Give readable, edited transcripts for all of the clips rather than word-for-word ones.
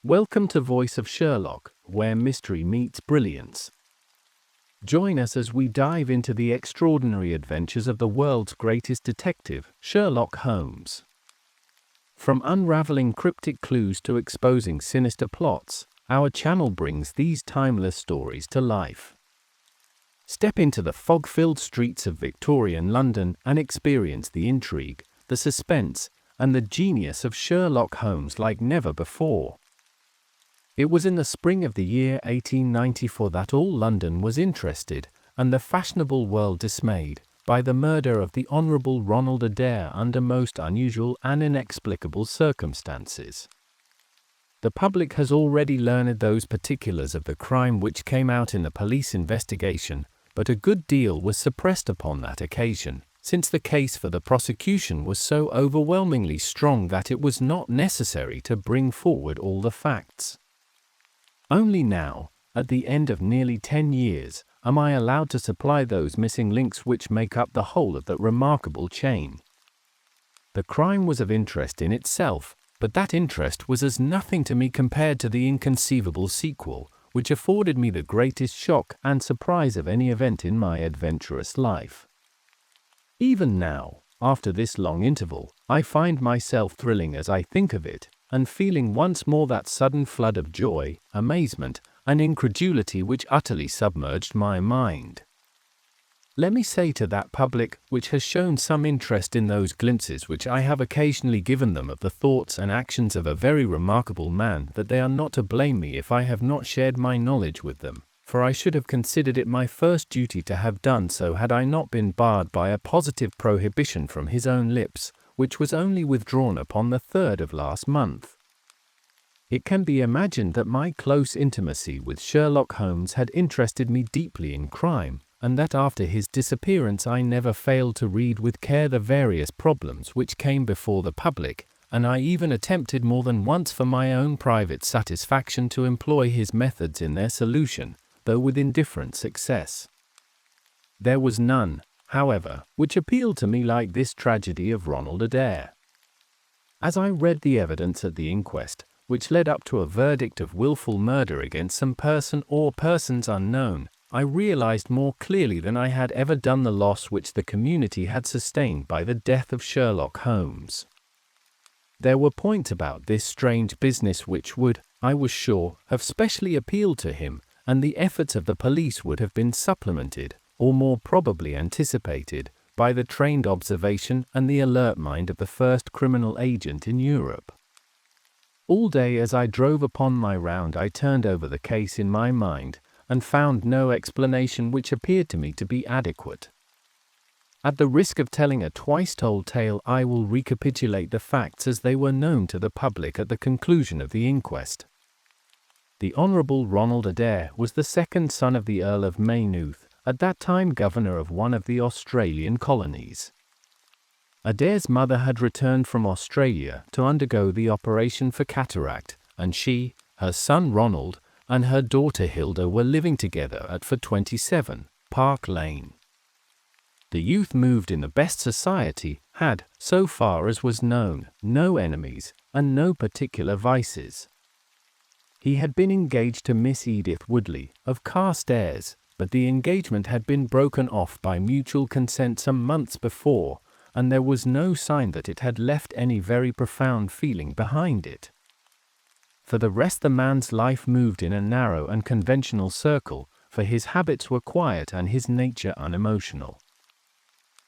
Welcome to Voice of Sherlock, where mystery meets brilliance. Join us as we dive into the extraordinary adventures of the world's greatest detective, Sherlock Holmes. From unraveling cryptic clues to exposing sinister plots, our channel brings these timeless stories to life. Step into the fog-filled streets of Victorian London and experience the intrigue, the suspense, and the genius of Sherlock Holmes like never before. It was in the spring of the year 1894 that all London was interested, and the fashionable world dismayed, by the murder of the Honourable Ronald Adair under most unusual and inexplicable circumstances. The public has already learned those particulars of the crime which came out in the police investigation, but a good deal was suppressed upon that occasion, since the case for the prosecution was so overwhelmingly strong that it was not necessary to bring forward all the facts. Only now, at the end of nearly 10 years, am I allowed to supply those missing links which make up the whole of that remarkable chain. The crime was of interest in itself, but that interest was as nothing to me compared to the inconceivable sequel, which afforded me the greatest shock and surprise of any event in my adventurous life. Even now, after this long interval, I find myself thrilling as I think of it, and feeling once more that sudden flood of joy, amazement, and incredulity which utterly submerged my mind. Let me say to that public, which has shown some interest in those glimpses which I have occasionally given them of the thoughts and actions of a very remarkable man, that they are not to blame me if I have not shared my knowledge with them, for I should have considered it my first duty to have done so had I not been barred by a positive prohibition from his own lips, which was only withdrawn upon the 3rd of last month. It can be imagined that my close intimacy with Sherlock Holmes had interested me deeply in crime, and that after his disappearance I never failed to read with care the various problems which came before the public, and I even attempted more than once for my own private satisfaction to employ his methods in their solution, though with indifferent success. There was none, however, which appealed to me like this tragedy of Ronald Adair. As I read the evidence at the inquest, which led up to a verdict of willful murder against some person or persons unknown, I realized more clearly than I had ever done the loss which the community had sustained by the death of Sherlock Holmes. There were points about this strange business which would, I was sure, have specially appealed to him, and the efforts of the police would have been supplemented, or more probably anticipated, by the trained observation and the alert mind of the first criminal agent in Europe. All day as I drove upon my round I turned over the case in my mind, and found no explanation which appeared to me to be adequate. At the risk of telling a twice-told tale, I will recapitulate the facts as they were known to the public at the conclusion of the inquest. The Honourable Ronald Adair was the second son of the Earl of Maynooth, at that time governor of one of the Australian colonies. Adair's mother had returned from Australia to undergo the operation for cataract, and she, her son Ronald, and her daughter Hilda were living together at 427, Park Lane. The youth moved in the best society, had, so far as was known, no enemies, and no particular vices. He had been engaged to Miss Edith Woodley, of Carstairs, but the engagement had been broken off by mutual consent some months before, and there was no sign that it had left any very profound feeling behind it. For the rest, the man's life moved in a narrow and conventional circle, for his habits were quiet and his nature unemotional.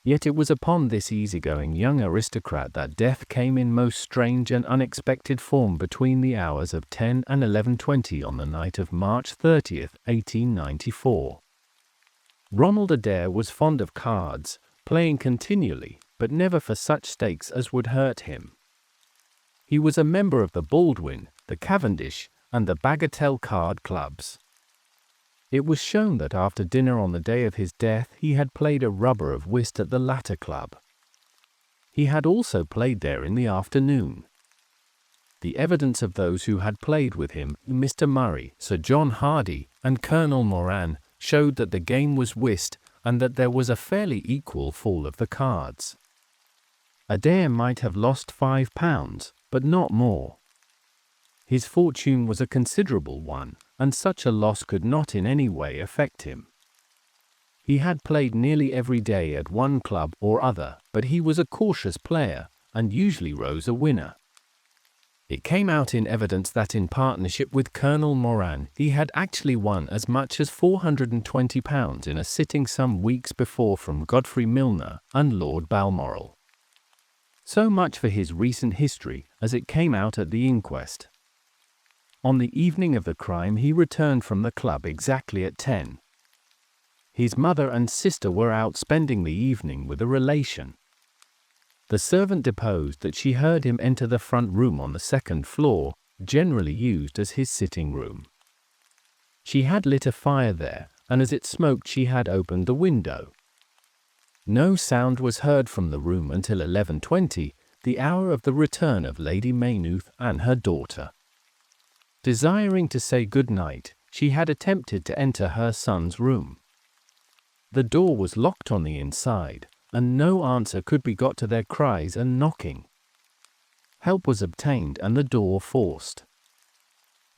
Yet it was upon this easygoing young aristocrat that death came in most strange and unexpected form between the hours of 10 and 11:20 on the night of March 30th, 1894. Ronald Adair was fond of cards, playing continually, but never for such stakes as would hurt him. He was a member of the Baldwin, the Cavendish, and the Bagatelle card clubs. It was shown that after dinner on the day of his death he had played a rubber of whist at the latter club. He had also played there in the afternoon. The evidence of those who had played with him, Mr. Murray, Sir John Hardy, and Colonel Moran, showed that the game was whist, and that there was a fairly equal fall of the cards. Adair might have lost £5, but not more. His fortune was a considerable one, and such a loss could not in any way affect him. He had played nearly every day at one club or other, but he was a cautious player, and usually rose a winner. It came out in evidence that in partnership with Colonel Moran he had actually won as much as £420 in a sitting some weeks before from Godfrey Milner and Lord Balmoral. So much for his recent history as it came out at the inquest. On the evening of the crime he returned from the club exactly at 10. His mother and sister were out spending the evening with a relation. The servant deposed that she heard him enter the front room on the second floor, generally used as his sitting room. She had lit a fire there, and as it smoked she had opened the window. No sound was heard from the room until 11:20, the hour of the return of Lady Maynooth and her daughter. Desiring to say good night, she had attempted to enter her son's room. The door was locked on the inside, and no answer could be got to their cries and knocking. Help was obtained and the door forced.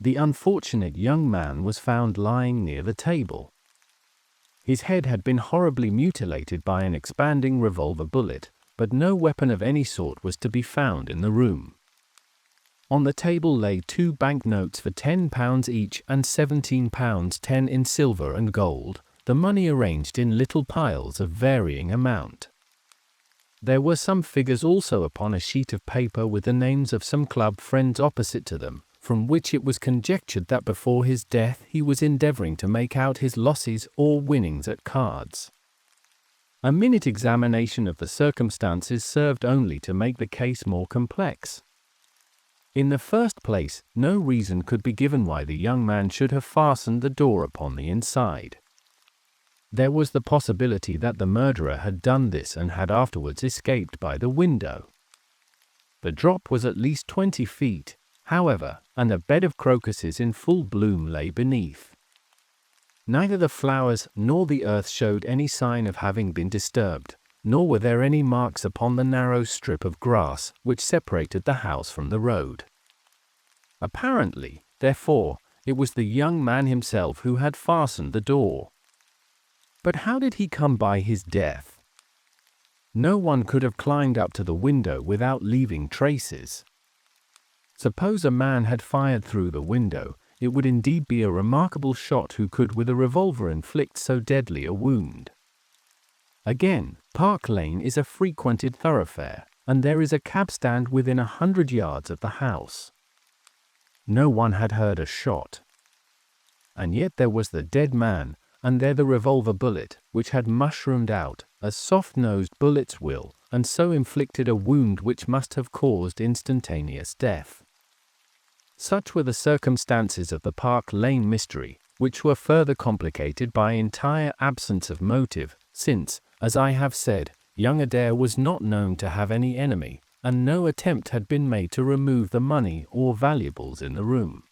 The unfortunate young man was found lying near the table. His head had been horribly mutilated by an expanding revolver bullet, but no weapon of any sort was to be found in the room. On the table lay 2 banknotes for £10 each and £17.10 in silver and gold, the money arranged in little piles of varying amount. There were some figures also upon a sheet of paper with the names of some club friends opposite to them, from which it was conjectured that before his death he was endeavouring to make out his losses or winnings at cards. A minute examination of the circumstances served only to make the case more complex. In the first place, no reason could be given why the young man should have fastened the door upon the inside. There was the possibility that the murderer had done this and had afterwards escaped by the window. The drop was at least 20 feet, however, and a bed of crocuses in full bloom lay beneath. Neither the flowers nor the earth showed any sign of having been disturbed, nor were there any marks upon the narrow strip of grass which separated the house from the road. Apparently, therefore, it was the young man himself who had fastened the door. But how did he come by his death? No one could have climbed up to the window without leaving traces. Suppose a man had fired through the window, it would indeed be a remarkable shot who could with a revolver inflict so deadly a wound. Again, Park Lane is a frequented thoroughfare, and there is a cab stand within 100 yards of the house. No one had heard a shot. And yet there was the dead man, and there the revolver bullet, which had mushroomed out, as soft-nosed bullets will, and so inflicted a wound which must have caused instantaneous death. Such were the circumstances of the Park Lane mystery, which were further complicated by entire absence of motive, since, as I have said, young Adair was not known to have any enemy, and no attempt had been made to remove the money or valuables in the room.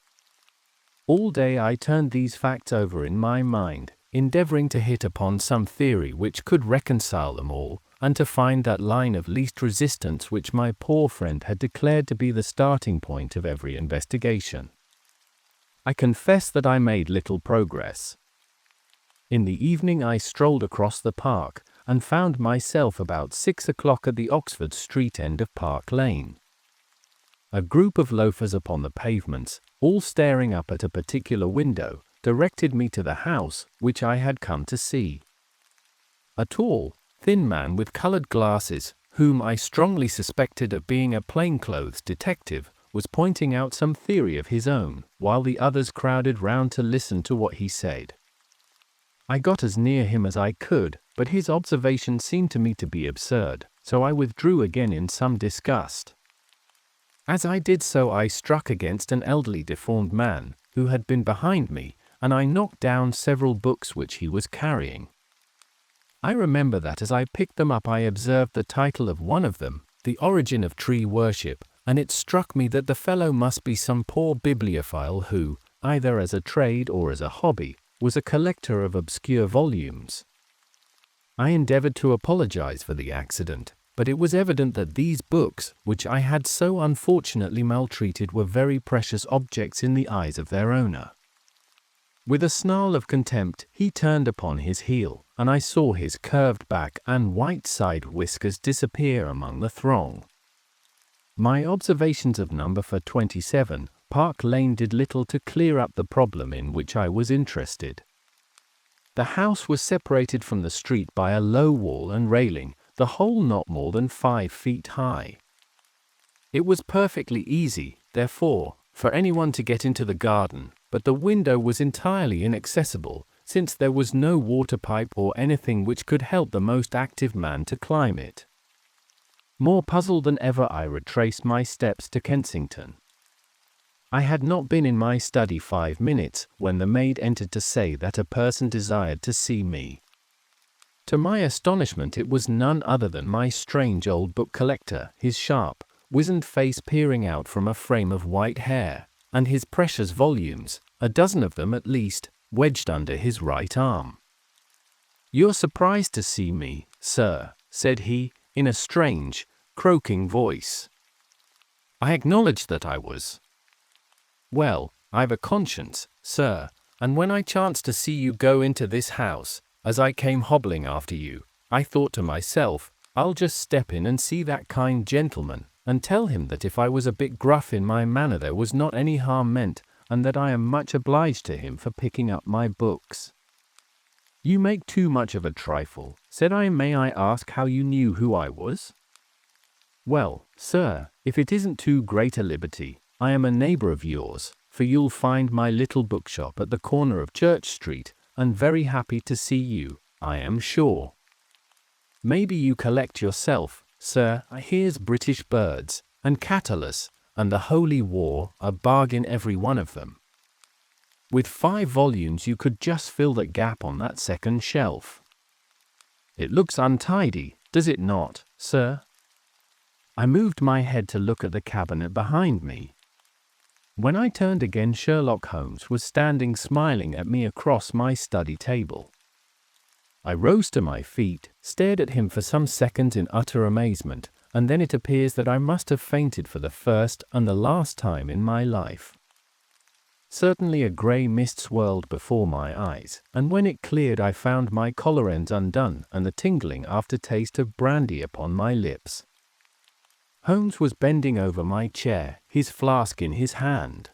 All day I turned these facts over in my mind, endeavouring to hit upon some theory which could reconcile them all, and to find that line of least resistance which my poor friend had declared to be the starting point of every investigation. I confess that I made little progress. In the evening I strolled across the park, and found myself about 6 o'clock at the Oxford Street end of Park Lane. A group of loafers upon the pavements, all staring up at a particular window, directed me to the house which I had come to see. A tall, thin man with coloured glasses, whom I strongly suspected of being a plainclothes detective, was pointing out some theory of his own, while the others crowded round to listen to what he said. I got as near him as I could, but his observation seemed to me to be absurd, so I withdrew again in some disgust. As I did so I struck against an elderly deformed man, who had been behind me, and I knocked down several books which he was carrying. I remember that as I picked them up I observed the title of one of them, The Origin of Tree Worship, and it struck me that the fellow must be some poor bibliophile who, either as a trade or as a hobby, was a collector of obscure volumes. I endeavoured to apologize for the accident, but it was evident that these books, which I had so unfortunately maltreated, were very precious objects in the eyes of their owner. With a snarl of contempt, he turned upon his heel, and I saw his curved back and white side whiskers disappear among the throng. My observations of number 27, Park Lane, did little to clear up the problem in which I was interested. The house was separated from the street by a low wall and railing, the whole not more than 5 feet high. It was perfectly easy, therefore, for anyone to get into the garden, but the window was entirely inaccessible, since there was no water pipe or anything which could help the most active man to climb it. More puzzled than ever, I retraced my steps to Kensington. I had not been in my study 5 minutes when the maid entered to say that a person desired to see me. To my astonishment, it was none other than my strange old book collector, his sharp, wizened face peering out from a frame of white hair, and his precious volumes, a dozen of them at least, wedged under his right arm. "You're surprised to see me, sir," said he, in a strange, croaking voice. I acknowledged that I was. "Well, I've a conscience, sir, and when I chanced to see you go into this house, as I came hobbling after you, I thought to myself, I'll just step in and see that kind gentleman, and tell him that if I was a bit gruff in my manner there was not any harm meant, and that I am much obliged to him for picking up my books." "You make too much of a trifle," said I. "May I ask how you knew who I was?" "Well, sir, if it isn't too great a liberty, I am a neighbor of yours, for you'll find my little bookshop at the corner of Church Street, and very happy to see you, I am sure. Maybe you collect yourself, sir. Here's British Birds, and Catullus, and the Holy War, a bargain every one of them. With 5 volumes you could just fill the gap on that second shelf. It looks untidy, does it not, sir?" I moved my head to look at the cabinet behind me. When I turned again, Sherlock Holmes was standing smiling at me across my study table. I rose to my feet, stared at him for some seconds in utter amazement, and then it appears that I must have fainted for the first and the last time in my life. Certainly a grey mist swirled before my eyes, and when it cleared I found my collar ends undone and the tingling aftertaste of brandy upon my lips. Holmes was bending over my chair, his flask in his hand.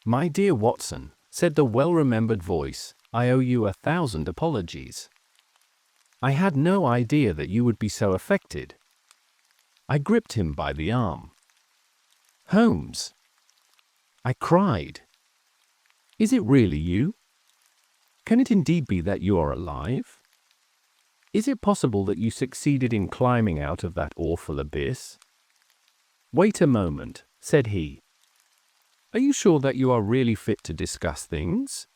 "My dear Watson," said the well-remembered voice, "I owe you 1,000 apologies. I had no idea that you would be so affected." I gripped him by the arm. "Holmes," I cried, "is it really you? Can it indeed be that you are alive? Is it possible that you succeeded in climbing out of that awful abyss?" "Wait a moment," said he. "Are you sure that you are really fit to discuss things?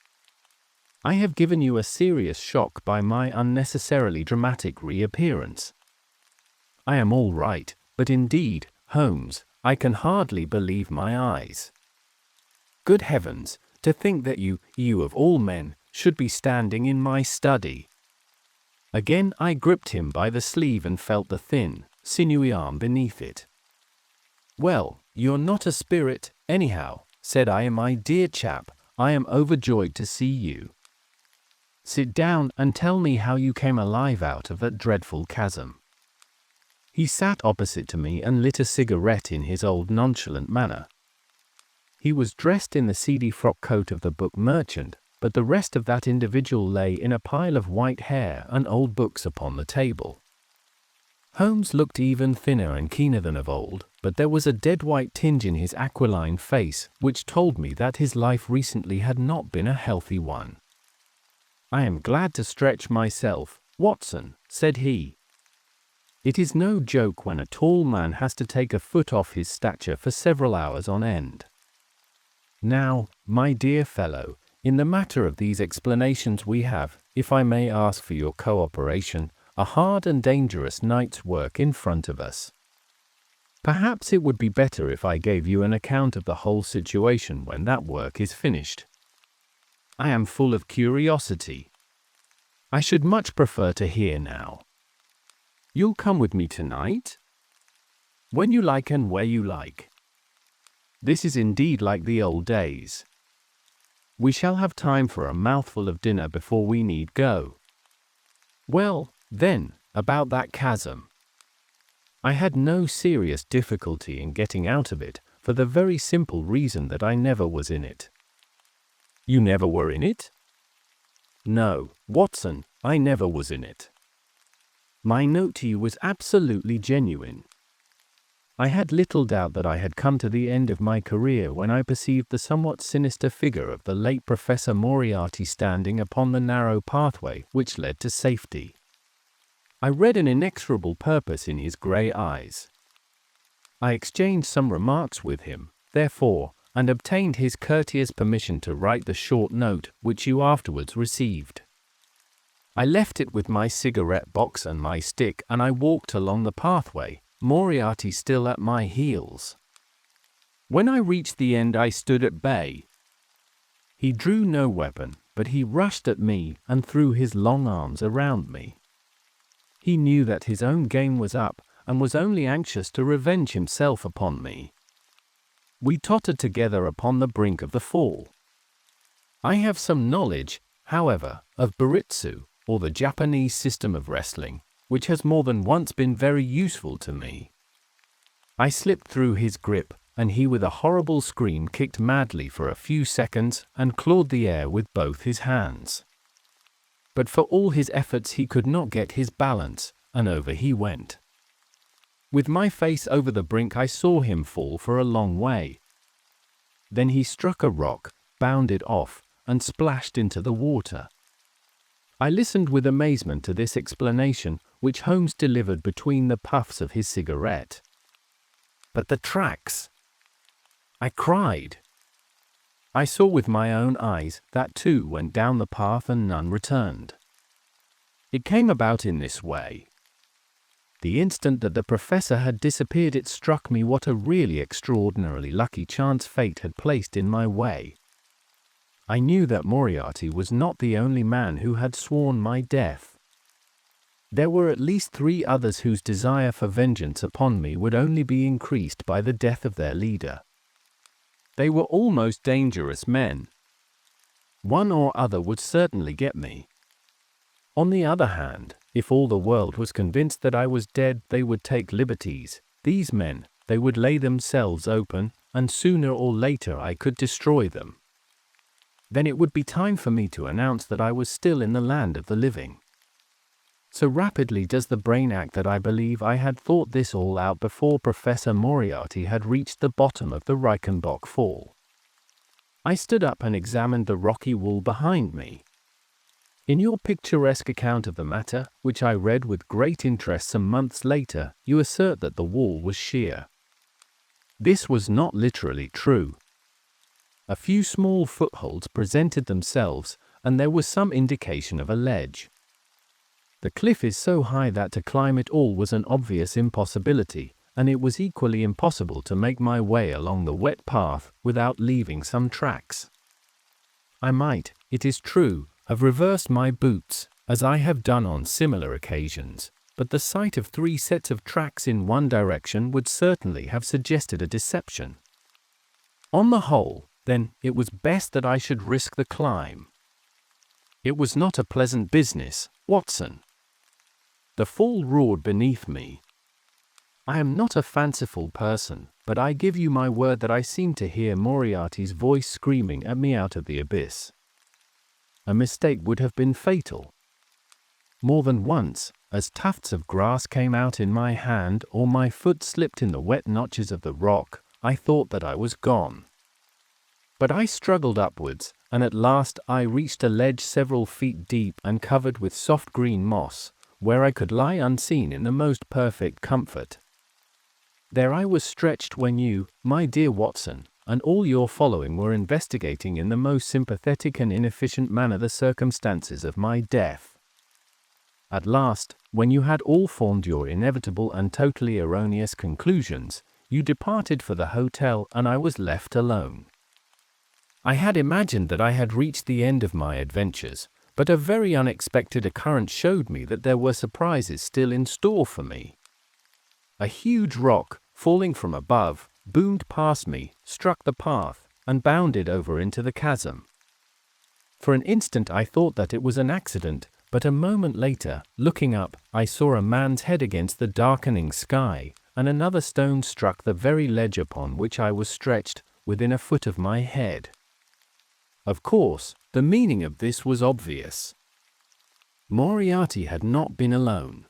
I have given you a serious shock by my unnecessarily dramatic reappearance. I am all right, but indeed, Holmes, I can hardly believe my eyes. Good heavens, to think that you of all men, should be standing in my study." Again I gripped him by the sleeve and felt the thin, sinewy arm beneath it. "Well, you're not a spirit, anyhow," said I. "My dear chap, I am overjoyed to see you. Sit down and tell me how you came alive out of that dreadful chasm." He sat opposite to me and lit a cigarette in his old nonchalant manner. He was dressed in the seedy frock coat of the book merchant, but the rest of that individual lay in a pile of white hair and old books upon the table. Holmes looked even thinner and keener than of old, but there was a dead-white tinge in his aquiline face which told me that his life recently had not been a healthy one. "I am glad to stretch myself, Watson," said he. "It is no joke when a tall man has to take a foot off his stature for several hours on end. Now, my dear fellow, in the matter of these explanations we have, if I may ask for your cooperation, a hard and dangerous night's work in front of us. Perhaps it would be better if I gave you an account of the whole situation when that work is finished. I am full of curiosity. I should much prefer to hear now." You'll come with me tonight? When you like and where you like. This is indeed like the old days. We shall have time for a mouthful of dinner before we need go. Well, then, about that chasm. I had no serious difficulty in getting out of it, for the very simple reason that I never was in it. You never were in it? No, Watson, I never was in it. My note to you was absolutely genuine. I had little doubt that I had come to the end of my career when I perceived the somewhat sinister figure of the late Professor Moriarty standing upon the narrow pathway which led to safety. I read an inexorable purpose in his grey eyes. I exchanged some remarks with him, therefore, and obtained his courteous permission to write the short note which you afterwards received. I left it with my cigarette box and my stick, and I walked along the pathway, Moriarty still at my heels. When I reached the end, I stood at bay. He drew no weapon, but he rushed at me and threw his long arms around me. He knew that his own game was up, and was only anxious to revenge himself upon me. We tottered together upon the brink of the fall. I have some knowledge, however, of Baritsu, or the Japanese system of wrestling, which has more than once been very useful to me. I slipped through his grip, and he with a horrible scream kicked madly for a few seconds and clawed the air with both his hands. But for all his efforts he could not get his balance, and over he went. With my face over the brink I saw him fall for a long way. Then he struck a rock, bounded off, and splashed into the water. I listened with amazement to this explanation, which Holmes delivered between the puffs of his cigarette. But the tracks! I cried. I saw with my own eyes that two went down the path and none returned. It came about in this way. The instant that the professor had disappeared, it struck me what a really extraordinarily lucky chance fate had placed in my way. I knew that Moriarty was not the only man who had sworn my death. There were at least 3 others whose desire for vengeance upon me would only be increased by the death of their leader. They were all most dangerous men. One or other would certainly get me. On the other hand, if all the world was convinced that I was dead, they would take liberties. These men, they would lay themselves open, and sooner or later I could destroy them. Then it would be time for me to announce that I was still in the land of the living. So rapidly does the brain act that I believe I had thought this all out before Professor Moriarty had reached the bottom of the Reichenbach Fall. I stood up and examined the rocky wall behind me. In your picturesque account of the matter, which I read with great interest some months later, you assert that the wall was sheer. This was not literally true. A few small footholds presented themselves, and there was some indication of a ledge. The cliff is so high that to climb it all was an obvious impossibility, and it was equally impossible to make my way along the wet path without leaving some tracks. I might, it is true, have reversed my boots, as I have done on similar occasions, but the sight of 3 sets of tracks in one direction would certainly have suggested a deception. On the whole, then, it was best that I should risk the climb. It was not a pleasant business, Watson. The fall roared beneath me. I am not a fanciful person, but I give you my word that I seemed to hear Moriarty's voice screaming at me out of the abyss. A mistake would have been fatal. More than once, as tufts of grass came out in my hand or my foot slipped in the wet notches of the rock, I thought that I was gone. But I struggled upwards, and at last I reached a ledge several feet deep and covered with soft green moss, where I could lie unseen in the most perfect comfort. There I was stretched when you, my dear Watson, and all your following were investigating in the most sympathetic and inefficient manner the circumstances of my death. At last, when you had all formed your inevitable and totally erroneous conclusions, you departed for the hotel and I was left alone. I had imagined that I had reached the end of my adventures, but a very unexpected occurrence showed me that there were surprises still in store for me. A huge rock, falling from above, boomed past me, struck the path, and bounded over into the chasm. For an instant I thought that it was an accident, but a moment later, looking up, I saw a man's head against the darkening sky, and another stone struck the very ledge upon which I was stretched, within a foot of my head. Of course, the meaning of this was obvious. Moriarty had not been alone.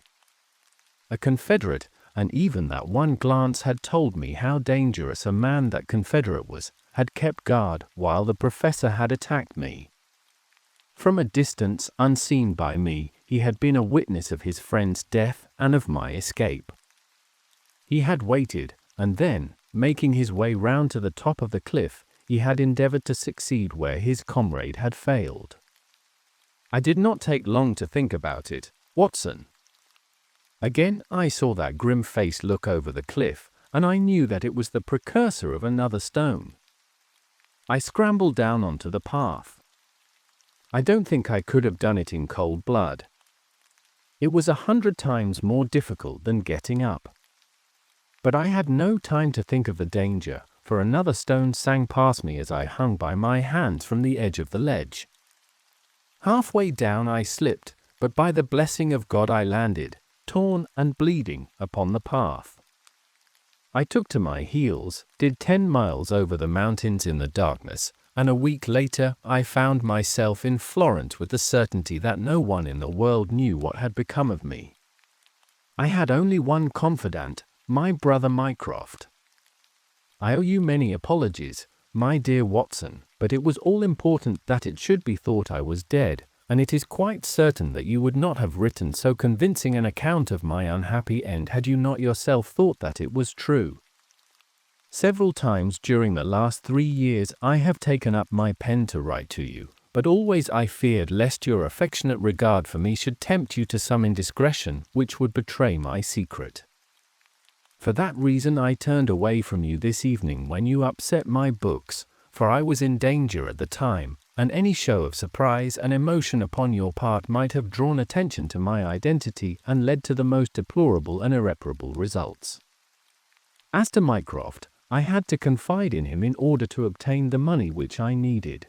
A confederate, and even that one glance had told me how dangerous a man that confederate was, had kept guard while the professor had attacked me. From a distance, unseen by me, he had been a witness of his friend's death and of my escape. He had waited, and then, making his way round to the top of the cliff, he had endeavored to succeed where his comrade had failed. I did not take long to think about it, Watson. Again I saw that grim face look over the cliff, and I knew that it was the precursor of another stone. I scrambled down onto the path. I don't think I could have done it in cold blood. It was 100 times more difficult than getting up. But I had no time to think of the danger, for another stone sang past me as I hung by my hands from the edge of the ledge. Halfway down I slipped, but by the blessing of God I landed, torn and bleeding, upon the path. I took to my heels, did 10 miles over the mountains in the darkness, and a week later I found myself in Florence with the certainty that no one in the world knew what had become of me. I had only one confidant, my brother Mycroft. I owe you many apologies, my dear Watson, but it was all important that it should be thought I was dead, and it is quite certain that you would not have written so convincing an account of my unhappy end had you not yourself thought that it was true. Several times during the last 3 years I have taken up my pen to write to you, but always I feared lest your affectionate regard for me should tempt you to some indiscretion which would betray my secret. For that reason I turned away from you this evening when you upset my books, for I was in danger at the time, and any show of surprise and emotion upon your part might have drawn attention to my identity and led to the most deplorable and irreparable results. As to Mycroft, I had to confide in him in order to obtain the money which I needed.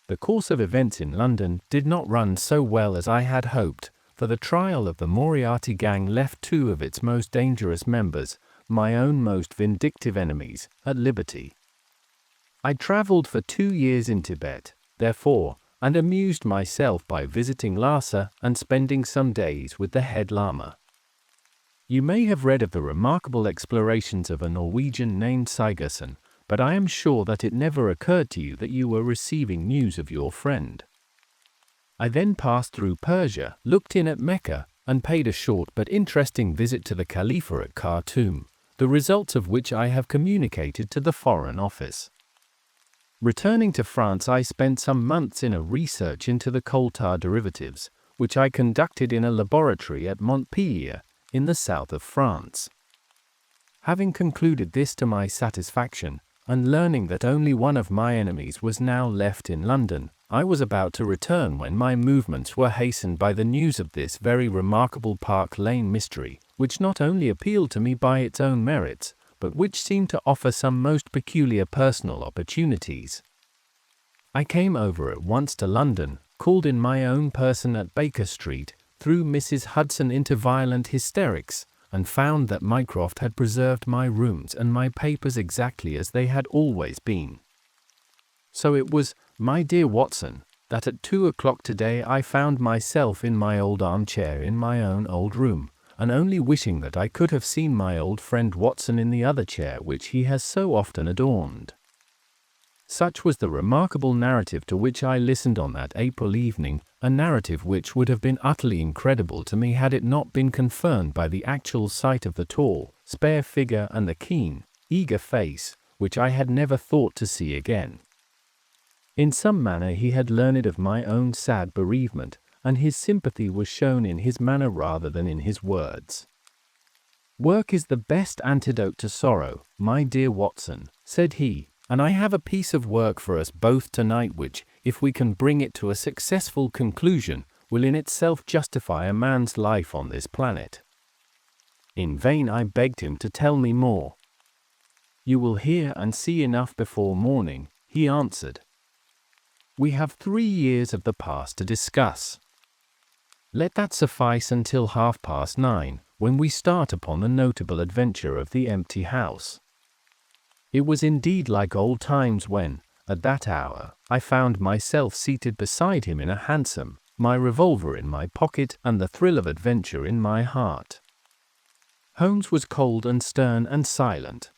The course of events in London did not run so well as I had hoped, for the trial of the Moriarty gang left 2 of its most dangerous members, my own most vindictive enemies, at liberty. I travelled for 2 years in Tibet, therefore, and amused myself by visiting Lhasa and spending some days with the head lama. You may have read of the remarkable explorations of a Norwegian named Sigerson, but I am sure that it never occurred to you that you were receiving news of your friend. I then passed through Persia, looked in at Mecca, and paid a short but interesting visit to the Khalifa at Khartoum, the results of which I have communicated to the Foreign Office. Returning to France, I spent some months in a research into the coal tar derivatives, which I conducted in a laboratory at Montpellier, in the south of France. Having concluded this to my satisfaction, and learning that only one of my enemies was now left in London, I was about to return when my movements were hastened by the news of this very remarkable Park Lane mystery, which not only appealed to me by its own merits, but which seemed to offer some most peculiar personal opportunities. I came over at once to London, called in my own person at Baker Street, threw Mrs. Hudson into violent hysterics, and found that Mycroft had preserved my rooms and my papers exactly as they had always been. So it was, my dear Watson, that at 2 o'clock today I found myself in my old armchair in my own old room, and only wishing that I could have seen my old friend Watson in the other chair which he has so often adorned. Such was the remarkable narrative to which I listened on that April evening, a narrative which would have been utterly incredible to me had it not been confirmed by the actual sight of the tall, spare figure and the keen, eager face, which I had never thought to see again. In some manner he had learned of my own sad bereavement, and his sympathy was shown in his manner rather than in his words. "Work is the best antidote to sorrow, my dear Watson," said he, "and I have a piece of work for us both tonight which, if we can bring it to a successful conclusion, will in itself justify a man's life on this planet. In vain I begged him to tell me more. You will hear and see enough before morning, he answered. We have 3 years of the past to discuss. Let that suffice until 9:30, when we start upon the notable adventure of the empty house. It was indeed like old times when, at that hour, I found myself seated beside him in a hansom, my revolver in my pocket and the thrill of adventure in my heart. Holmes was cold and stern and silent.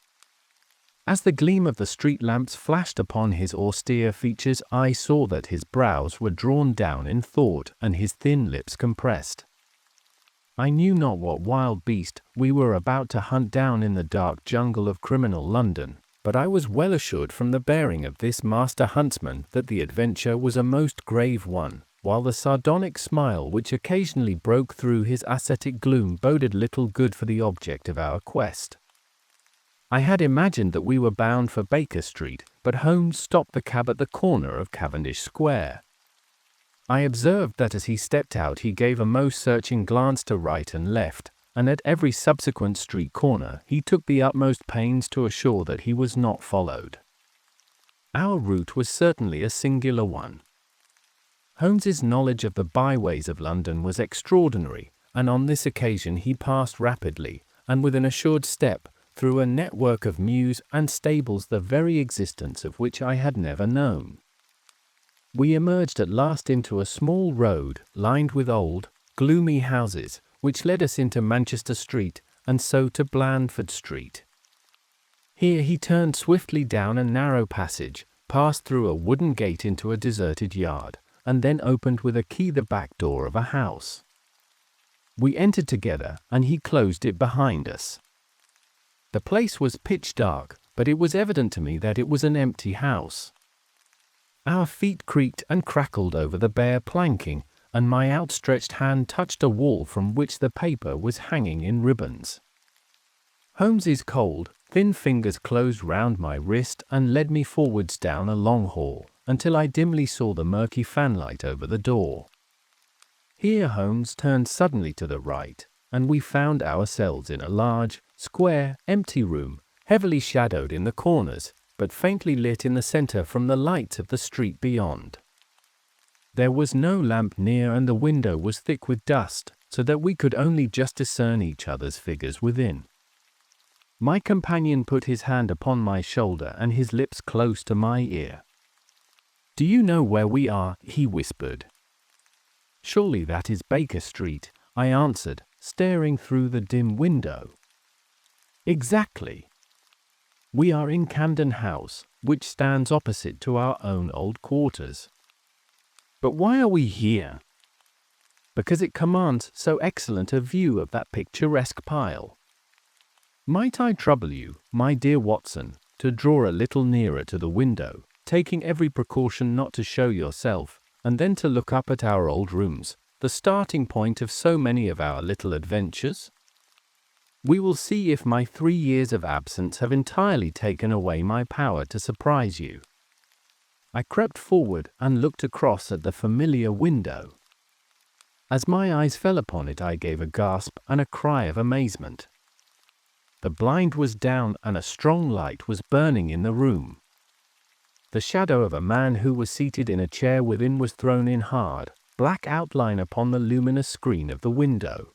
As the gleam of the street lamps flashed upon his austere features, I saw that his brows were drawn down in thought and his thin lips compressed. I knew not what wild beast we were about to hunt down in the dark jungle of criminal London, but I was well assured from the bearing of this master huntsman that the adventure was a most grave one, while the sardonic smile which occasionally broke through his ascetic gloom boded little good for the object of our quest. I had imagined that we were bound for Baker Street, but Holmes stopped the cab at the corner of Cavendish Square. I observed that as he stepped out he gave a most searching glance to right and left, and at every subsequent street corner he took the utmost pains to assure that he was not followed. Our route was certainly a singular one. Holmes's knowledge of the byways of London was extraordinary, and on this occasion he passed rapidly, and with an assured step, through a network of mews and stables the very existence of which I had never known. We emerged at last into a small road lined with old, gloomy houses, which led us into Manchester Street and so to Blandford Street. Here he turned swiftly down a narrow passage, passed through a wooden gate into a deserted yard, and then opened with a key the back door of a house. We entered together, and he closed it behind us. The place was pitch dark, but it was evident to me that it was an empty house. Our feet creaked and crackled over the bare planking, and my outstretched hand touched a wall from which the paper was hanging in ribbons. Holmes's cold, thin fingers closed round my wrist and led me forwards down a long hall, until I dimly saw the murky fanlight over the door. Here Holmes turned suddenly to the right, and we found ourselves in a large, square, empty room, heavily shadowed in the corners, but faintly lit in the center from the lights of the street beyond. There was no lamp near, and the window was thick with dust, so that we could only just discern each other's figures within. My companion put his hand upon my shoulder and his lips close to my ear. "Do you know where we are?" he whispered. "Surely that is Baker Street," I answered, staring through the dim window. "Exactly. We are in Camden House, which stands opposite to our own old quarters." "But why are we here?" "Because it commands so excellent a view of that picturesque pile. Might I trouble you, my dear Watson, to draw a little nearer to the window, taking every precaution not to show yourself, and then to look up at our old rooms, the starting point of so many of our little adventures? We will see if my 3 years of absence have entirely taken away my power to surprise you." I crept forward and looked across at the familiar window. As my eyes fell upon it, I gave a gasp and a cry of amazement. The blind was down and a strong light was burning in the room. The shadow of a man who was seated in a chair within was thrown in hard, black outline upon the luminous screen of the window.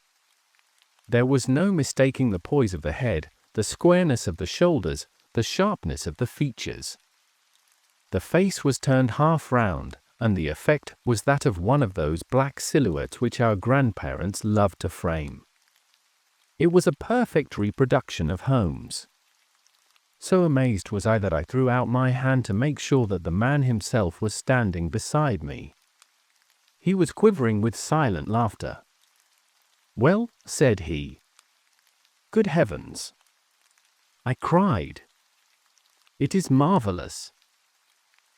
There was no mistaking the poise of the head, the squareness of the shoulders, the sharpness of the features. The face was turned half round, and the effect was that of one of those black silhouettes which our grandparents loved to frame. It was a perfect reproduction of Holmes. So amazed was I that I threw out my hand to make sure that the man himself was standing beside me. He was quivering with silent laughter. "Well," said he. "Good heavens!" I cried. "It is marvelous!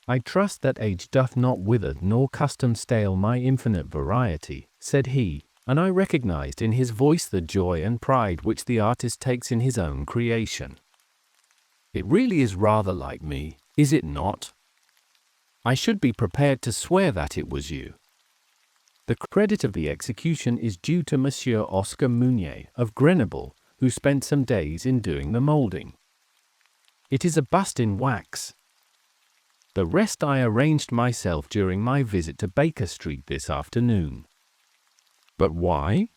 I trust that age doth not wither nor custom stale my infinite variety," said he, and I recognized in his voice the joy and pride which the artist takes in his own creation. "It really is rather like me, is it not?" I should be prepared to swear that it was you. The credit of the execution is due to Monsieur Oscar Meunier of Grenoble, who spent some days in doing the moulding. It is a bust in wax. The rest I arranged myself during my visit to Baker Street this afternoon. But why?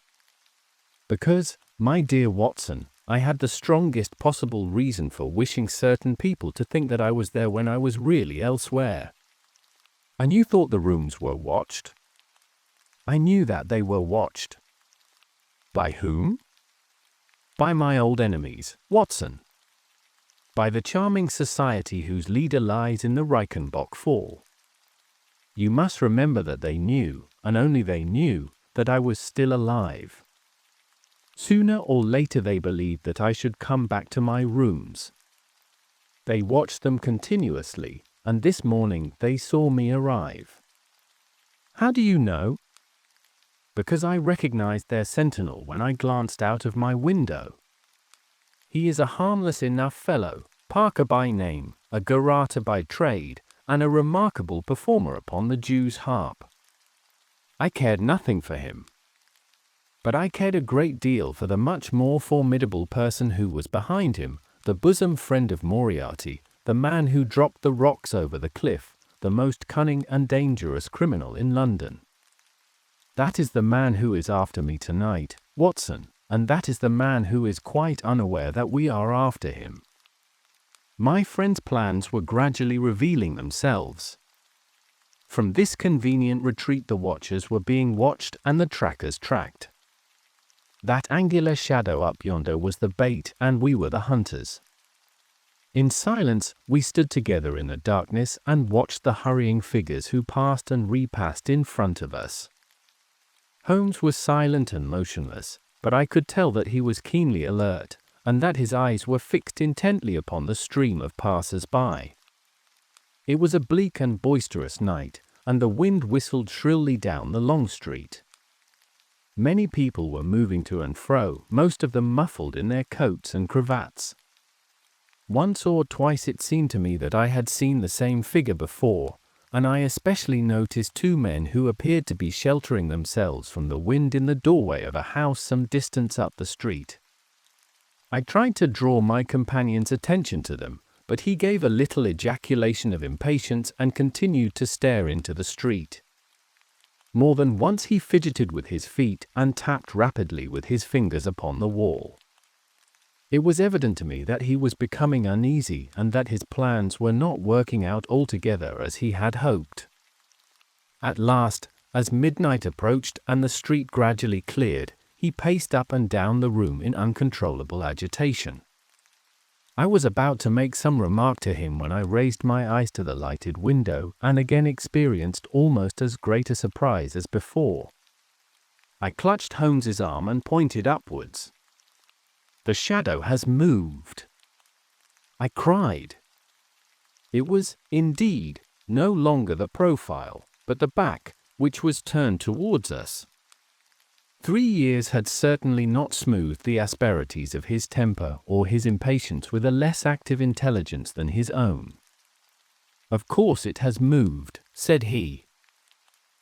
Because, my dear Watson, I had the strongest possible reason for wishing certain people to think that I was there when I was really elsewhere. And you thought the rooms were watched? I knew that they were watched. By whom? By my old enemies, Watson. By the charming society whose leader lies in the Reichenbach Fall. You must remember that they knew, and only they knew, that I was still alive. Sooner or later they believed that I should come back to my rooms. They watched them continuously, and this morning they saw me arrive. How do you know? Because I recognized their sentinel when I glanced out of my window. He is a harmless enough fellow, Parker by name, a garroter by trade, and a remarkable performer upon the Jew's harp. I cared nothing for him. But I cared a great deal for the much more formidable person who was behind him, the bosom friend of Moriarty, the man who dropped the rocks over the cliff, the most cunning and dangerous criminal in London. That is the man who is after me tonight, Watson, and that is the man who is quite unaware that we are after him. My friend's plans were gradually revealing themselves. From this convenient retreat the watchers were being watched and the trackers tracked. That angular shadow up yonder was the bait, and we were the hunters. In silence, we stood together in the darkness and watched the hurrying figures who passed and repassed in front of us. Holmes was silent and motionless, but I could tell that he was keenly alert, and that his eyes were fixed intently upon the stream of passers-by. It was a bleak and boisterous night, and the wind whistled shrilly down the long street. Many people were moving to and fro, most of them muffled in their coats and cravats. Once or twice it seemed to me that I had seen the same figure before, and I especially noticed two men who appeared to be sheltering themselves from the wind in the doorway of a house some distance up the street. I tried to draw my companion's attention to them, but he gave a little ejaculation of impatience and continued to stare into the street. More than once he fidgeted with his feet and tapped rapidly with his fingers upon the wall. It was evident to me that he was becoming uneasy and that his plans were not working out altogether as he had hoped. At last, as midnight approached and the street gradually cleared, he paced up and down the room in uncontrollable agitation. I was about to make some remark to him when I raised my eyes to the lighted window and again experienced almost as great a surprise as before. I clutched Holmes's arm and pointed upwards. "The shadow has moved!" I cried. It was, indeed, no longer the profile, but the back, which was turned towards us. 3 years had certainly not smoothed the asperities of his temper or his impatience with a less active intelligence than his own. "Of course it has moved," said he.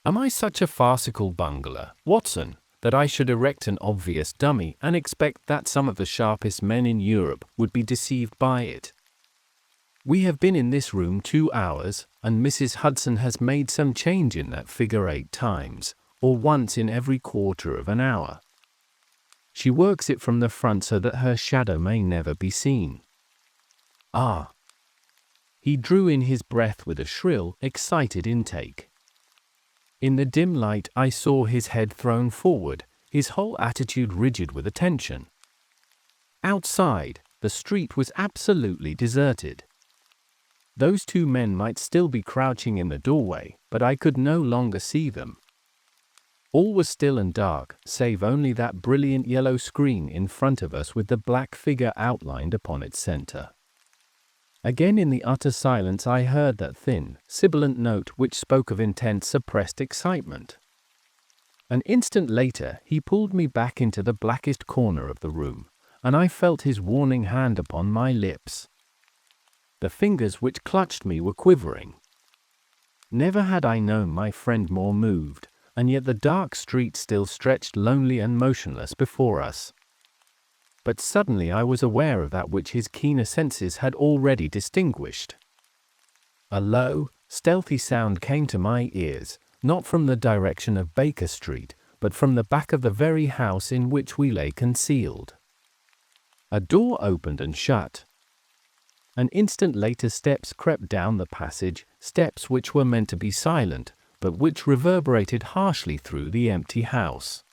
"Am I such a farcical bungler, Watson, that I should erect an obvious dummy and expect that some of the sharpest men in Europe would be deceived by it? We have been in this room 2 hours, and Mrs. Hudson has made some change in that figure 8 times, or once in every quarter of an hour. She works it from the front so that her shadow may never be seen. Ah!" He drew in his breath with a shrill, excited intake. In the dim light I saw his head thrown forward, his whole attitude rigid with attention. Outside, the street was absolutely deserted. Those 2 men might still be crouching in the doorway, but I could no longer see them. All was still and dark, save only that brilliant yellow screen in front of us with the black figure outlined upon its center. Again in the utter silence I heard that thin, sibilant note which spoke of intense suppressed excitement. An instant later he pulled me back into the blackest corner of the room, and I felt his warning hand upon my lips. The fingers which clutched me were quivering. Never had I known my friend more moved, and yet the dark street still stretched lonely and motionless before us. But suddenly I was aware of that which his keener senses had already distinguished. A low, stealthy sound came to my ears, not from the direction of Baker Street, but from the back of the very house in which we lay concealed. A door opened and shut. An instant later steps crept down the passage, steps which were meant to be silent, but which reverberated harshly through the empty house.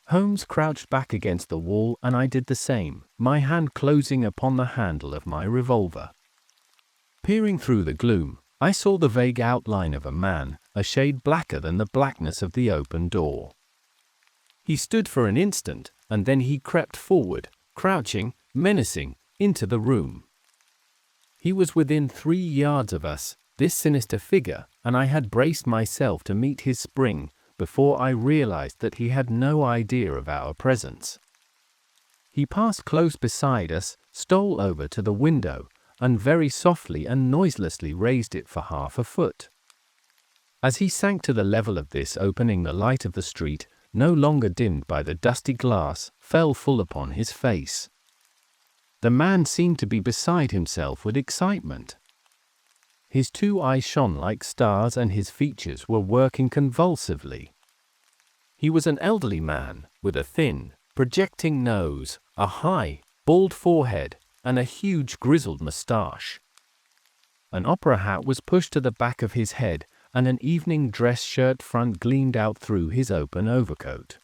Holmes crouched back against the wall, and I did the same, my hand closing upon the handle of my revolver. Peering through the gloom, I saw the vague outline of a man, a shade blacker than the blackness of the open door. He stood for an instant, and then he crept forward, crouching, menacing, into the room. He was within 3 yards of us, this sinister figure, and I had braced myself to meet his spring before I realized that he had no idea of our presence. He passed close beside us, stole over to the window, and very softly and noiselessly raised it for half a foot. As he sank to the level of this opening, the light of the street, no longer dimmed by the dusty glass, fell full upon his face. The man seemed to be beside himself with excitement. His 2 eyes shone like stars, and his features were working convulsively. He was an elderly man, with a thin, projecting nose, a high, bald forehead, and a huge grizzled moustache. An opera hat was pushed to the back of his head, and an evening dress shirt front gleamed out through his open overcoat.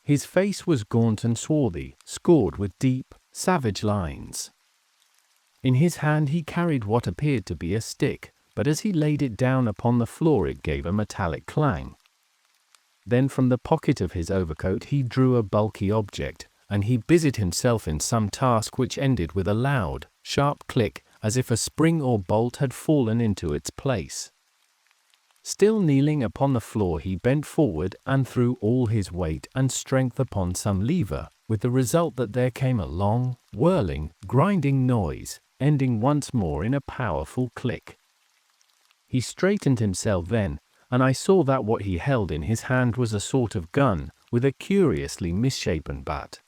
His face was gaunt and swarthy, scored with deep, savage lines. In his hand he carried what appeared to be a stick, but as he laid it down upon the floor it gave a metallic clang. Then from the pocket of his overcoat he drew a bulky object, and he busied himself in some task which ended with a loud, sharp click, as if a spring or bolt had fallen into its place. Still kneeling upon the floor, he bent forward and threw all his weight and strength upon some lever, with the result that there came a long, whirling, grinding noise, ending once more in a powerful click. He straightened himself then, and I saw that what he held in his hand was a sort of gun, with a curiously misshapen butt.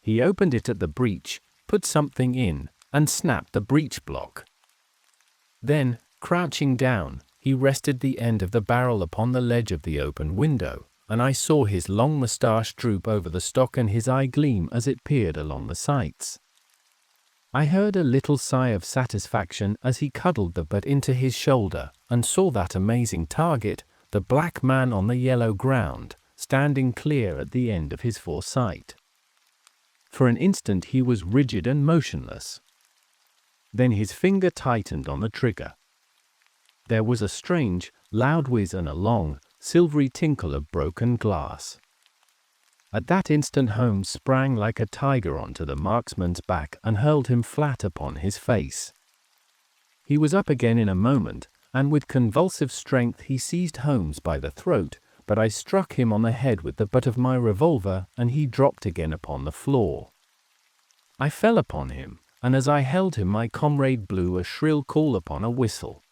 He opened it at the breech, put something in, and snapped the breech block. Then, crouching down, he rested the end of the barrel upon the ledge of the open window, and I saw his long moustache droop over the stock and his eye gleam as it peered along the sights. I heard a little sigh of satisfaction as he cuddled the butt into his shoulder and saw that amazing target, the black man on the yellow ground, standing clear at the end of his foresight. For an instant he was rigid and motionless. Then his finger tightened on the trigger. There was a strange, loud whiz and a long, silvery tinkle of broken glass. At that instant Holmes sprang like a tiger onto the marksman's back and hurled him flat upon his face. He was up again in a moment, and with convulsive strength he seized Holmes by the throat, but I struck him on the head with the butt of my revolver, and he dropped again upon the floor. I fell upon him, and as I held him my comrade blew a shrill call upon a whistle.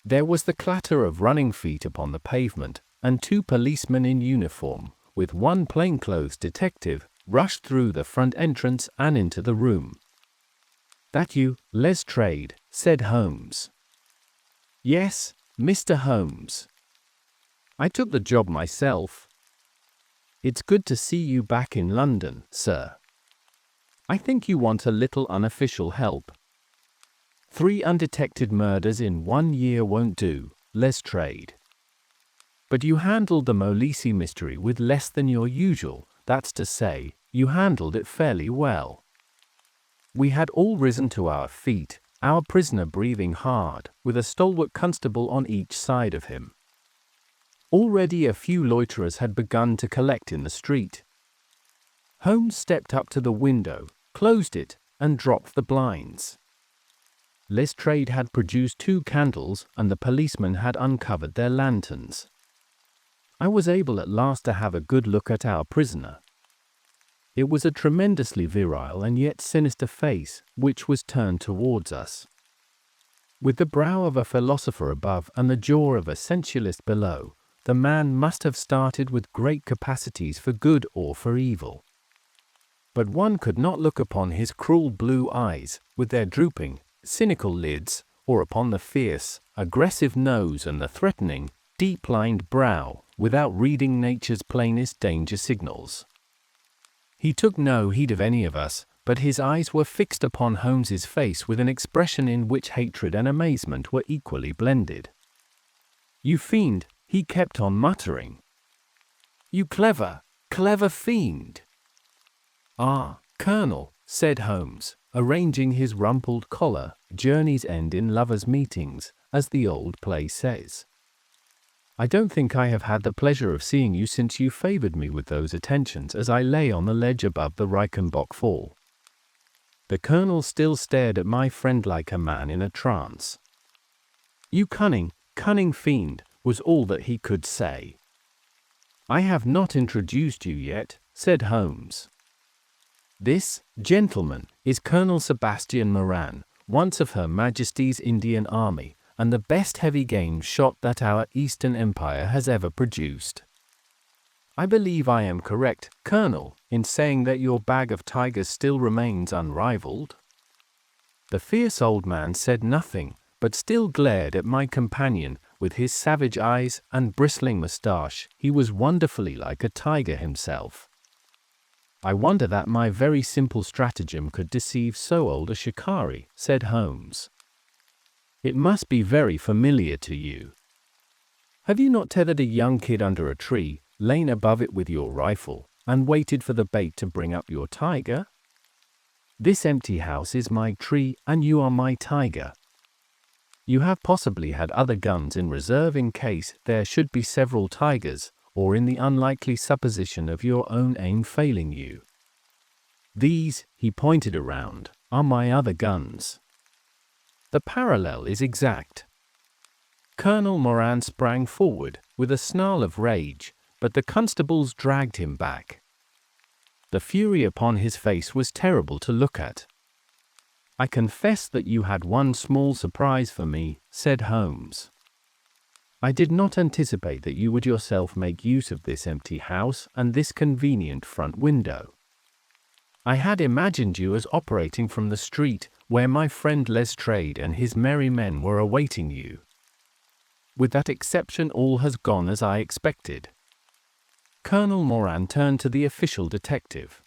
There was the clatter of running feet upon the pavement, and 2 policemen in uniform, with 1 plainclothes detective, rushed through the front entrance and into the room. "That you, Lestrade?" said Holmes. "Yes, Mr. Holmes. I took the job myself. It's good to see you back in London, sir. I think you want a little unofficial help. 3 undetected murders in 1 year won't do, Lestrade. But you handled the Molisi mystery with less than your usual, that's to say, you handled it fairly well. We had all risen to our feet, our prisoner breathing hard, with a stalwart constable on each side of him. Already a few loiterers had begun to collect in the street. Holmes stepped up to the window, closed it, and dropped the blinds. Lestrade had produced 2 candles, and the policemen had uncovered their lanterns. I was able at last to have a good look at our prisoner. It was a tremendously virile and yet sinister face which was turned towards us. With the brow of a philosopher above and the jaw of a sensualist below, the man must have started with great capacities for good or for evil. But one could not look upon his cruel blue eyes, with their drooping, cynical lids, or upon the fierce, aggressive nose and the threatening, deep-lined brow, without reading nature's plainest danger signals. He took no heed of any of us, but his eyes were fixed upon Holmes's face with an expression in which hatred and amazement were equally blended. "You fiend," he kept on muttering. "You clever, clever fiend." "Ah, Colonel," said Holmes, arranging his rumpled collar, "journeys end in lovers' meetings, as the old play says. I don't think I have had the pleasure of seeing you since you favored me with those attentions as I lay on the ledge above the Reichenbach Fall." The Colonel still stared at my friend like a man in a trance. "You cunning, cunning fiend," was all that he could say. "I have not introduced you yet," said Holmes. "This, gentlemen, is Colonel Sebastian Moran, once of Her Majesty's Indian Army, and the best heavy game shot that our Eastern Empire has ever produced. I believe I am correct, Colonel, in saying that your bag of tigers still remains unrivaled?" The fierce old man said nothing, but still glared at my companion with his savage eyes and bristling moustache. He was wonderfully like a tiger himself. "I wonder that my very simple stratagem could deceive so old a shikari," said Holmes. "It must be very familiar to you. Have you not tethered a young kid under a tree, lain above it with your rifle, and waited for the bait to bring up your tiger? This empty house is my tree, and you are my tiger. You have possibly had other guns in reserve in case there should be several tigers, or in the unlikely supposition of your own aim failing you. These," he pointed around, "are my other guns." The parallel is exact. Colonel Moran sprang forward, with a snarl of rage, but the constables dragged him back. The fury upon his face was terrible to look at. "I confess that you had one small surprise for me," said Holmes. "I did not anticipate that you would yourself make use of this empty house and this convenient front window. I had imagined you as operating from the street, where my friend Lestrade and his merry men were awaiting you. With that exception, all has gone as I expected." Colonel Moran turned to the official detective.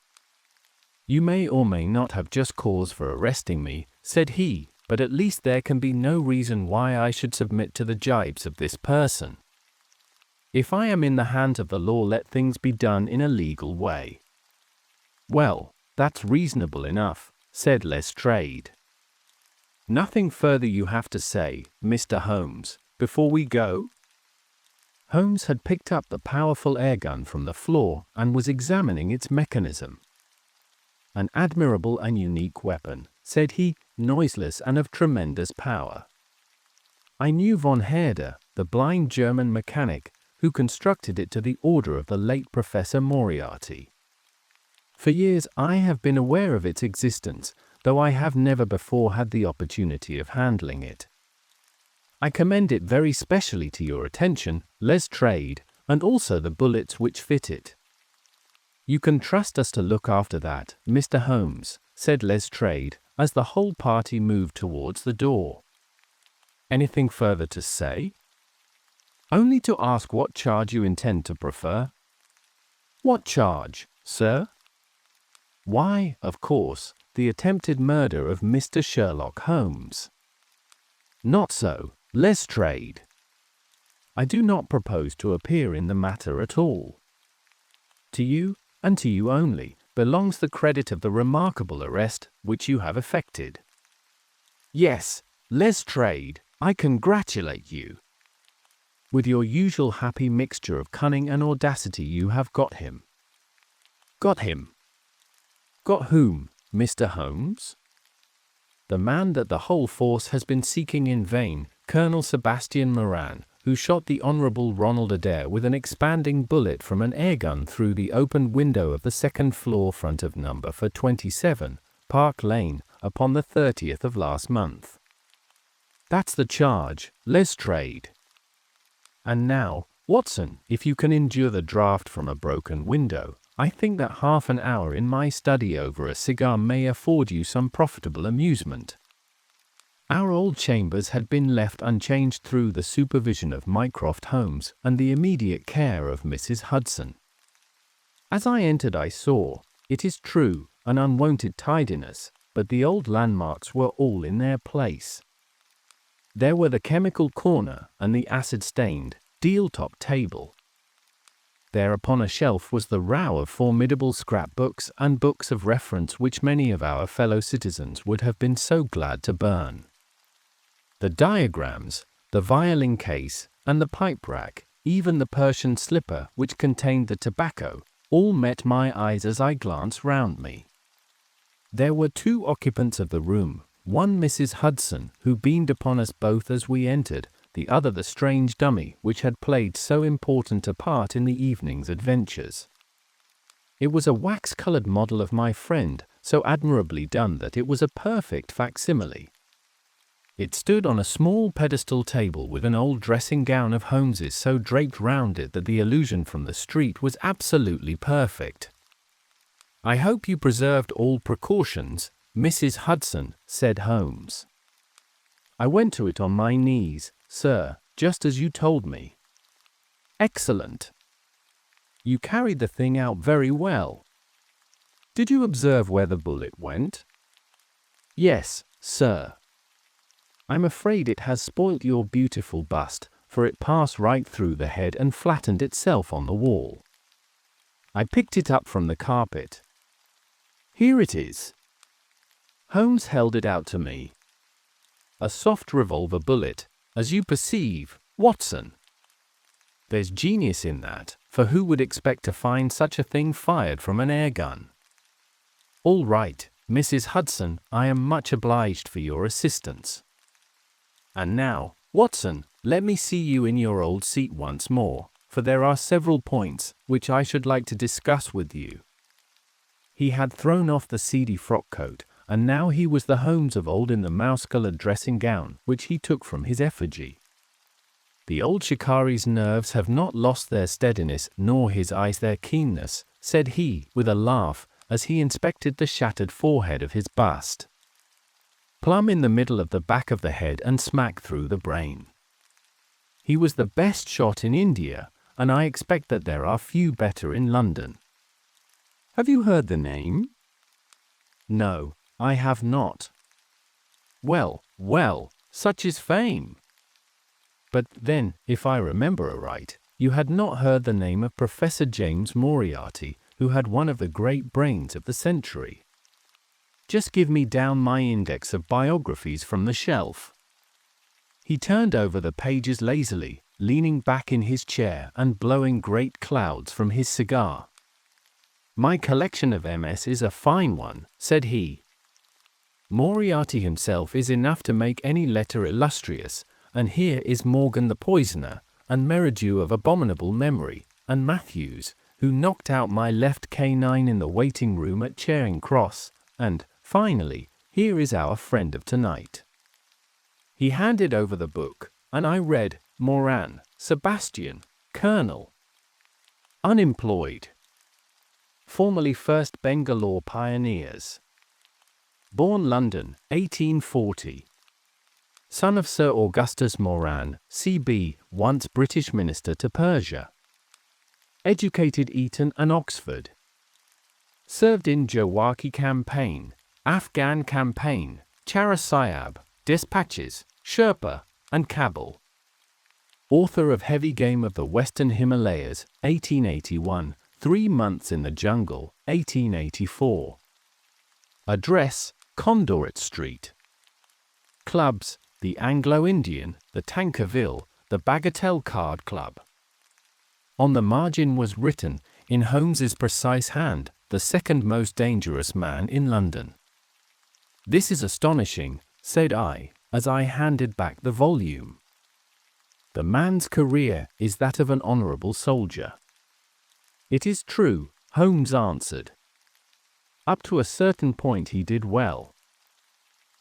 "You may or may not have just cause for arresting me," said he, "but at least there can be no reason why I should submit to the gibes of this person. If I am in the hands of the law, let things be done in a legal way." "Well, that's reasonable enough," said Lestrade. "Nothing further you have to say, Mr. Holmes, before we go?" Holmes had picked up the powerful airgun from the floor and was examining its mechanism. "An admirable and unique weapon," said he, "noiseless and of tremendous power. I knew von Herder, the blind German mechanic, who constructed it to the order of the late Professor Moriarty. For years I have been aware of its existence, though I have never before had the opportunity of handling it. I commend it very specially to your attention, Lestrade, and also the bullets which fit it." "You can trust us to look after that, Mr. Holmes," said Lestrade, as the whole party moved towards the door. "Anything further to say?" "Only to ask what charge you intend to prefer." "What charge, sir?" "Why, of course, the attempted murder of Mr. Sherlock Holmes." "Not so, Lestrade. I do not propose to appear in the matter at all. To you, and to you only, belongs the credit of the remarkable arrest which you have effected. Yes, Lestrade, I congratulate you. With your usual happy mixture of cunning and audacity you have got him." "Got him? Got whom, Mr. Holmes?" "The man that the whole force has been seeking in vain, Colonel Sebastian Moran, who shot the Honourable Ronald Adair with an expanding bullet from an airgun through the open window of the second floor front of number 27, Park Lane, upon the 30th of last month." That's the charge, Lestrade. And now, Watson, if you can endure the draught from a broken window, I think that half an hour in my study over a cigar may afford you some profitable amusement. Our old chambers had been left unchanged through the supervision of Mycroft Holmes and the immediate care of Mrs. Hudson. As I entered I saw, it is true, an unwonted tidiness, but the old landmarks were all in their place. There were the chemical corner and the acid-stained, deal-top table. There upon a shelf was the row of formidable scrapbooks and books of reference which many of our fellow citizens would have been so glad to burn. The diagrams, the violin case, and the pipe rack, even the Persian slipper which contained the tobacco, all met my eyes as I glanced round me. There were two occupants of the room, one Mrs. Hudson, who beamed upon us both as we entered, the other the strange dummy which had played so important a part in the evening's adventures. It was a wax-coloured model of my friend, so admirably done that it was a perfect facsimile. It stood on a small pedestal table with an old dressing-gown of Holmes's so draped round it that the illusion from the street was absolutely perfect. "I hope you preserved all precautions, Mrs. Hudson," said Holmes. "I went to it on my knees, sir, just as you told me." "Excellent. You carried the thing out very well. Did you observe where the bullet went?" "Yes, sir." "I'm afraid it has spoilt your beautiful bust, for it passed right through the head and flattened itself on the wall. I picked it up from the carpet. Here it is." Holmes held it out to me. "A soft revolver bullet, as you perceive, Watson. There's genius in that, for who would expect to find such a thing fired from an air gun? All right, Mrs. Hudson, I am much obliged for your assistance. And now, Watson, let me see you in your old seat once more, for there are several points which I should like to discuss with you." He had thrown off the seedy frock-coat, and now he was the Holmes of old in the mouse-coloured dressing-gown which he took from his effigy. "The old shikari's nerves have not lost their steadiness, nor his eyes their keenness," said he, with a laugh, as he inspected the shattered forehead of his bust. "Plumb in the middle of the back of the head and smack through the brain. He was the best shot in India, and I expect that there are few better in London. Have you heard the name?" "No, I have not." Well, well, such is fame. But then, if I remember aright, you had not heard the name of Professor James Moriarty, who had one of the great brains of the century. Just give me down my index of biographies from the shelf." He turned over the pages lazily, leaning back in his chair and blowing great clouds from his cigar. "My collection of MS is a fine one," said he. "Moriarty himself is enough to make any letter illustrious, and here is Morgan the poisoner, and Merridew of abominable memory, and Matthews, who knocked out my left canine in the waiting room at Charing Cross, and, finally, here is our friend of tonight." He handed over the book, and I read Moran, Sebastian, Colonel. Unemployed. Formerly 1st Bangalore Pioneers. Born London, 1840. Son of Sir Augustus Moran, C.B., once British Minister to Persia. Educated Eton and Oxford. Served in Jawaki Campaign, Afghan Campaign, Charasayab, Dispatches, Sherpa, and Kabul. Author of Heavy Game of the Western Himalayas, 1881, 3 Months in the Jungle, 1884. Address, Conduit Street. Clubs, the Anglo-Indian, the Tankerville, the Bagatelle Card Club. On the margin was written, in Holmes's precise hand, "The second most dangerous man in London." "This is astonishing," said I, as I handed back the volume. "The man's career is that of an honourable soldier." "It is true," Holmes answered. "Up to a certain point he did well.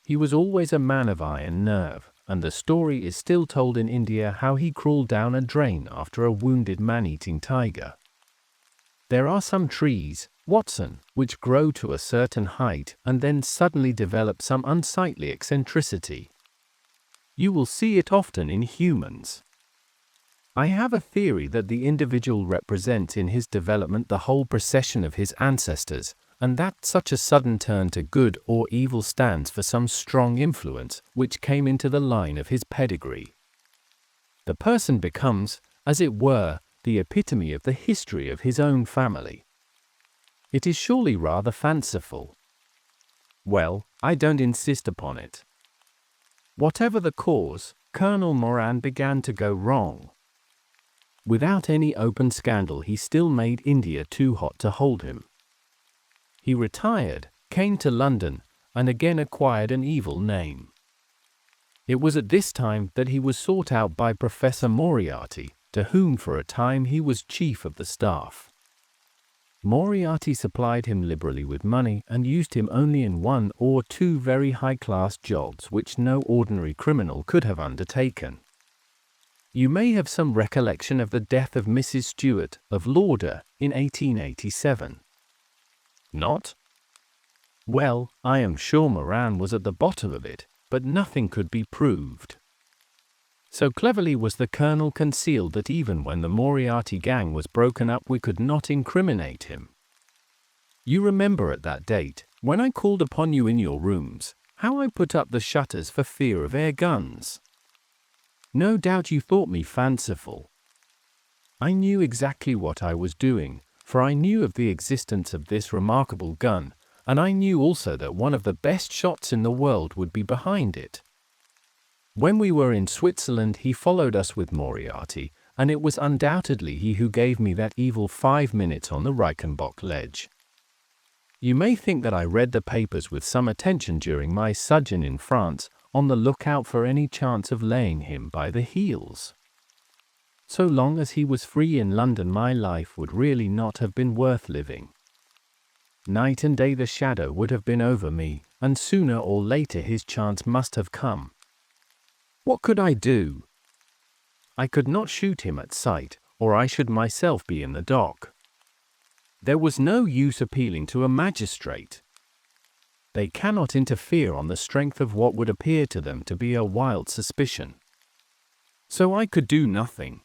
He was always a man of iron nerve, and the story is still told in India how he crawled down a drain after a wounded man-eating tiger. There are some trees, Watson, which grow to a certain height and then suddenly develop some unsightly eccentricity. You will see it often in humans. I have a theory that the individual represents in his development the whole procession of his ancestors, and that such a sudden turn to good or evil stands for some strong influence which came into the line of his pedigree. The person becomes, as it were, the epitome of the history of his own family. It is surely rather fanciful. Well, I don't insist upon it. Whatever the cause, Colonel Moran began to go wrong. Without any open scandal, he still made India too hot to hold him. He retired, came to London, and again acquired an evil name. It was at this time that he was sought out by Professor Moriarty, to whom for a time he was chief of the staff. Moriarty supplied him liberally with money and used him only in one or two very high-class jobs which no ordinary criminal could have undertaken. You may have some recollection of the death of Mrs. Stewart of Lauder in 1887. Not? Well, I am sure Moran was at the bottom of it, but nothing could be proved. So cleverly was the colonel concealed that even when the Moriarty gang was broken up we could not incriminate him. You remember at that date, when I called upon you in your rooms, how I put up the shutters for fear of air guns. No doubt you thought me fanciful. I knew exactly what I was doing, for I knew of the existence of this remarkable gun, and I knew also that one of the best shots in the world would be behind it. When we were in Switzerland he followed us with Moriarty, and it was undoubtedly he who gave me that evil 5 minutes on the Reichenbach ledge. You may think that I read the papers with some attention during my sojourn in France, on the lookout for any chance of laying him by the heels. So long as he was free in London my life would really not have been worth living. Night and day the shadow would have been over me, and sooner or later his chance must have come. What could I do? I could not shoot him at sight, or I should myself be in the dock. There was no use appealing to a magistrate. They cannot interfere on the strength of what would appear to them to be a wild suspicion. So I could do nothing.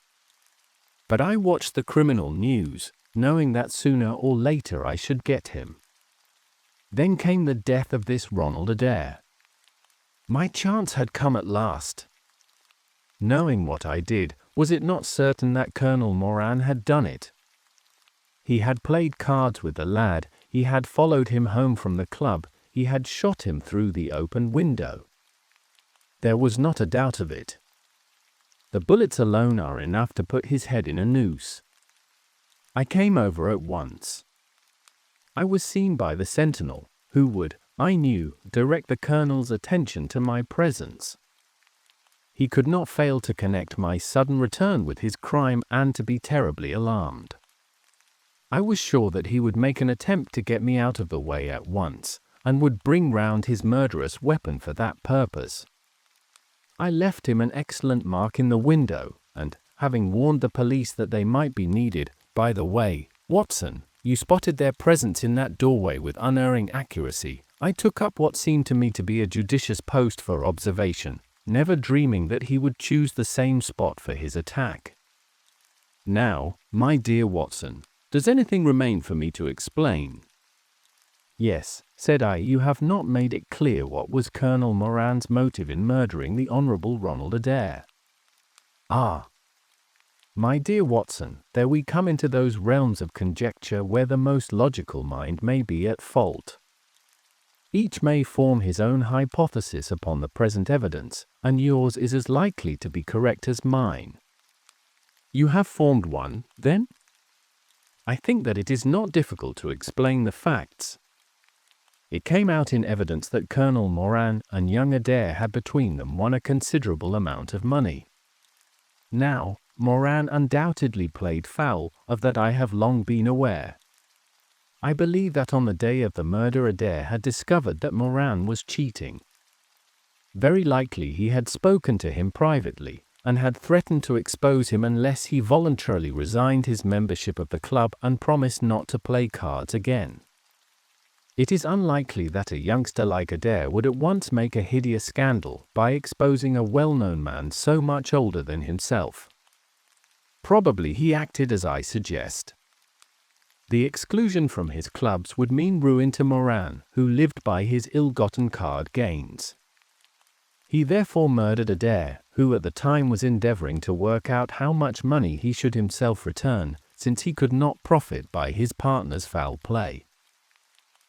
But I watched the criminal news, knowing that sooner or later I should get him. Then came the death of this Ronald Adair. My chance had come at last. Knowing what I did, was it not certain that Colonel Moran had done it? He had played cards with the lad, he had followed him home from the club, he had shot him through the open window. There was not a doubt of it. The bullets alone are enough to put his head in a noose. I came over at once. I was seen by the sentinel, who would, I knew, direct the colonel's attention to my presence. He could not fail to connect my sudden return with his crime and to be terribly alarmed. I was sure that he would make an attempt to get me out of the way at once, and would bring round his murderous weapon for that purpose. I left him an excellent mark in the window, and, having warned the police that they might be needed, by the way, Watson, you spotted their presence in that doorway with unerring accuracy. I took up what seemed to me to be a judicious post for observation, never dreaming that he would choose the same spot for his attack. Now, my dear Watson, does anything remain for me to explain? Yes, said I, you have not made it clear what was Colonel Moran's motive in murdering the Honourable Ronald Adair. Ah! My dear Watson, there we come into those realms of conjecture where the most logical mind may be at fault. Each may form his own hypothesis upon the present evidence, and yours is as likely to be correct as mine. You have formed one, then? I think that it is not difficult to explain the facts. It came out in evidence that Colonel Moran and young Adair had between them won a considerable amount of money. Now, Moran undoubtedly played foul, of that I have long been aware. I believe that on the day of the murder Adair had discovered that Moran was cheating. Very likely he had spoken to him privately, and had threatened to expose him unless he voluntarily resigned his membership of the club and promised not to play cards again. It is unlikely that a youngster like Adair would at once make a hideous scandal by exposing a well-known man so much older than himself. Probably he acted as I suggest. The exclusion from his clubs would mean ruin to Moran, who lived by his ill-gotten card gains. He therefore murdered Adair, who at the time was endeavoring to work out how much money he should himself return, since he could not profit by his partner's foul play.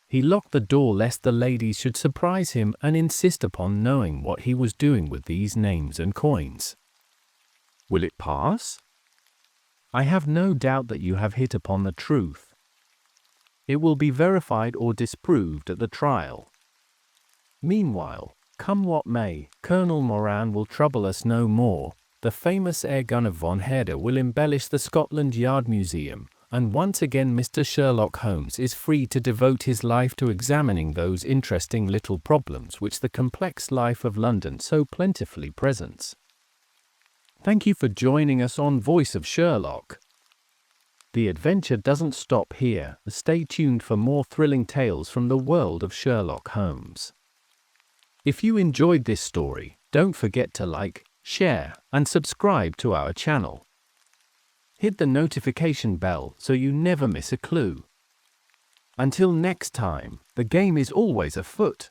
He locked the door lest the ladies should surprise him and insist upon knowing what he was doing with these names and coins. Will it pass? I have no doubt that you have hit upon the truth. It will be verified or disproved at the trial. Meanwhile, come what may, Colonel Moran will trouble us no more. The famous air gunner von Herder will embellish the Scotland Yard Museum, and once again Mr. Sherlock Holmes is free to devote his life to examining those interesting little problems which the complex life of London so plentifully presents. Thank you for joining us on Voice of Sherlock. The adventure doesn't stop here. Stay tuned for more thrilling tales from the world of Sherlock Holmes. If you enjoyed this story, don't forget to like, share, and subscribe to our channel. Hit the notification bell so you never miss a clue. Until next time, the game is always afoot.